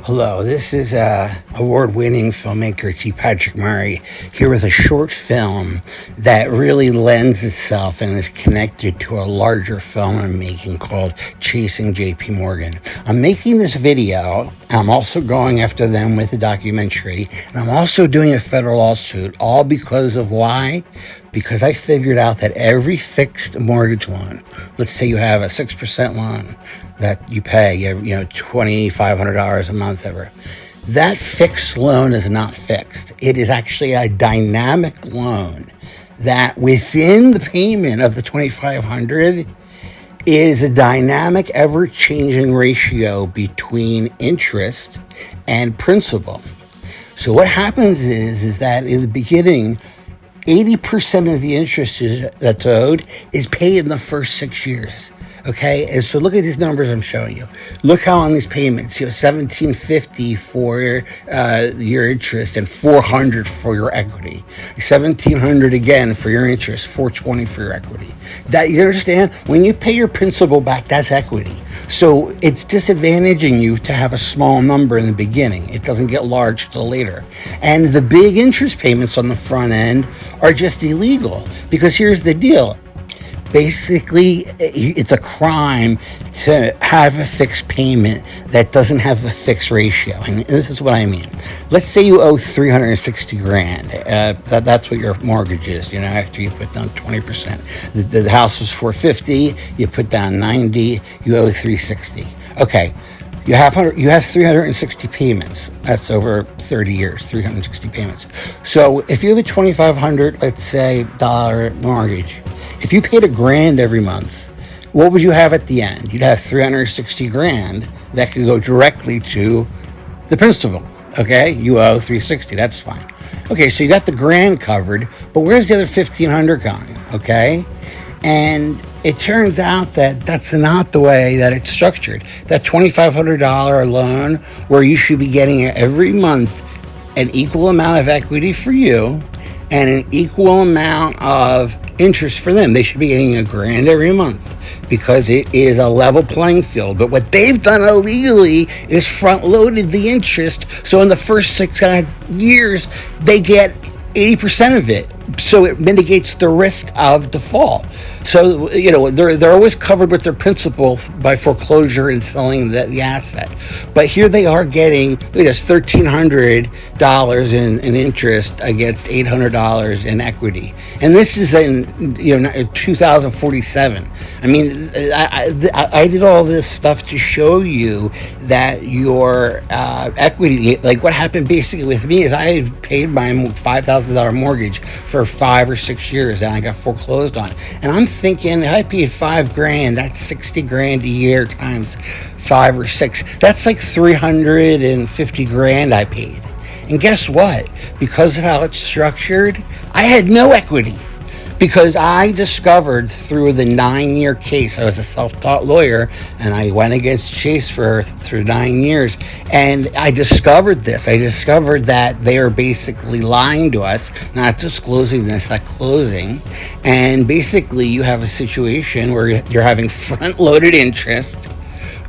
Hello, this is award-winning filmmaker T. Patrick Murray here with a short film that really lends itself and is connected to a larger film I'm making called Chasing J.P. Morgan. I'm making this video. I'm also going after them with a documentary, and I'm also doing a federal lawsuit, all because of why? Because I figured out that every fixed mortgage loan, let's say you have a 6% loan that you pay, $2,500 a month ever. That fixed loan is not fixed. It is actually a dynamic loan that within the payment of the $2,500 is a dynamic, ever-changing ratio between interest and principal. So what happens is that in the beginning, 80% of the interest that's owed is paid in the first 6 years. Okay, and so look at these numbers I'm showing you. Look how on these payments, $1,750 for your interest and $400 for your equity. $1,700 again for your interest, $420 for your equity. That, you understand? When you pay your principal back, that's equity. So it's disadvantaging you to have a small number in the beginning. It doesn't get large till later. And the big interest payments on the front end are just illegal, because here's the deal. Basically, it's a crime to have a fixed payment that doesn't have a fixed ratio. And this is what I mean. Let's say you owe $360,000. That's what your mortgage is, after you put down 20%. The house was $450, you put down 90, you owe $360. Okay. You have 360 payments. That's over 30 years, 360 payments. So if you have a $2,500, let's say, dollar mortgage, if you paid $1,000 every month, what would you have at the end? You'd have $360,000 that could go directly to the principal. Okay, you owe $360. That's fine. Okay, so you got the $1,000 covered, but where's the other $1,500 going? Okay. And it turns out that that's not the way that it's structured. That $2,500 loan, where you should be getting every month an equal amount of equity for you and an equal amount of interest for them. They should be getting $1,000 every month because it is a level playing field. But what they've done illegally is front-loaded the interest. So in the first 6 years, they get 80% of it. So it mitigates the risk of default. So, they're always covered with their principal by foreclosure and selling the asset. But here they are getting, look at this, $1,300 in interest against $800 in equity. And this is in, 2047. I mean, I did all this stuff to show you that your equity, like what happened basically with me is I paid my $5,000 mortgage for 5 or 6 years, and I got foreclosed on. And I'm thinking, if I paid $5,000, that's $60,000 a year times 5 or 6. That's like $350,000 I paid. And guess what? Because of how it's structured, I had no equity. Because I discovered through the 9-year case, I was a self-taught lawyer, and I went against Chase through 9 years, and I discovered this. I discovered that they are basically lying to us, not disclosing this at closing, and basically you have a situation where you're having front-loaded interest,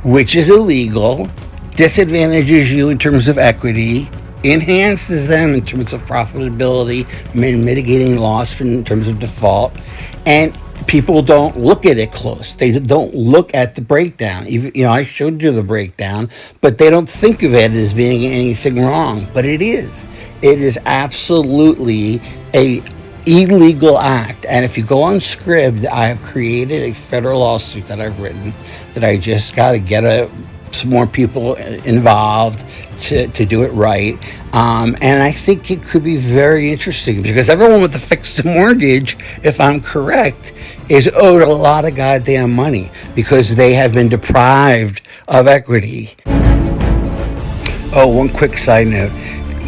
which is illegal, disadvantages you in terms of equity, enhances them in terms of profitability, mitigating loss in terms of default, and people don't look at it close. They don't look at the breakdown. Even, I showed you the breakdown, but they don't think of it as being anything wrong. But it is. It is absolutely a illegal act. And if you go on Scribd, I have created a federal lawsuit that I've written that I just got to get some more people involved to do it right. And I think it could be very interesting because everyone with a fixed mortgage, if I'm correct, is owed a lot of goddamn money because they have been deprived of equity. Oh, one quick side note.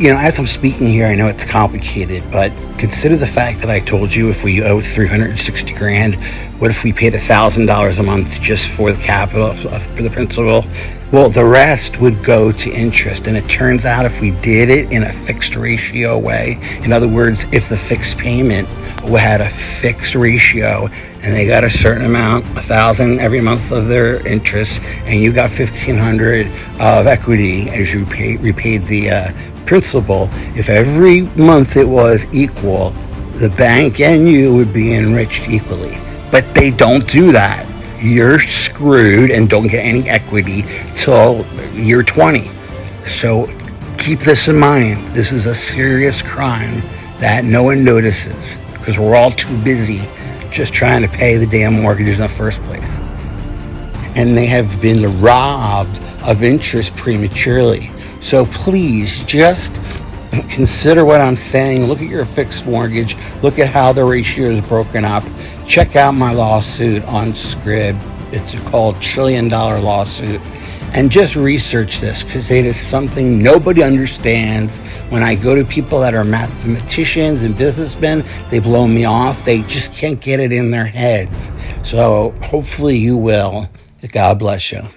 As I'm speaking here, I know it's complicated, but consider the fact that I told you if we owe $360,000, what if we paid $1,000 a month just for the capital, for the principal? Well, the rest would go to interest. And it turns out if we did it in a fixed ratio way, in other words, if the fixed payment had a fixed ratio and they got a certain amount, 1,000 every month of their interest, and you got 1,500 of equity as you repaid the principal, if every month it was equal, the bank and you would be enriched equally. But they don't do that. You're screwed and don't get any equity till year 20. So keep this in mind. This is a serious crime that no one notices because we're all too busy just trying to pay the damn mortgages in the first place. And they have been robbed of interest prematurely. So please just consider what I'm saying. Look at your fixed mortgage. Look at how the ratio is broken up. Check out my lawsuit on Scrib. It's called $1 Trillion Lawsuit. And just research this because it is something nobody understands. When I go to people that are mathematicians and businessmen, they blow me off. They just can't get it in their heads. So hopefully you will. God bless you.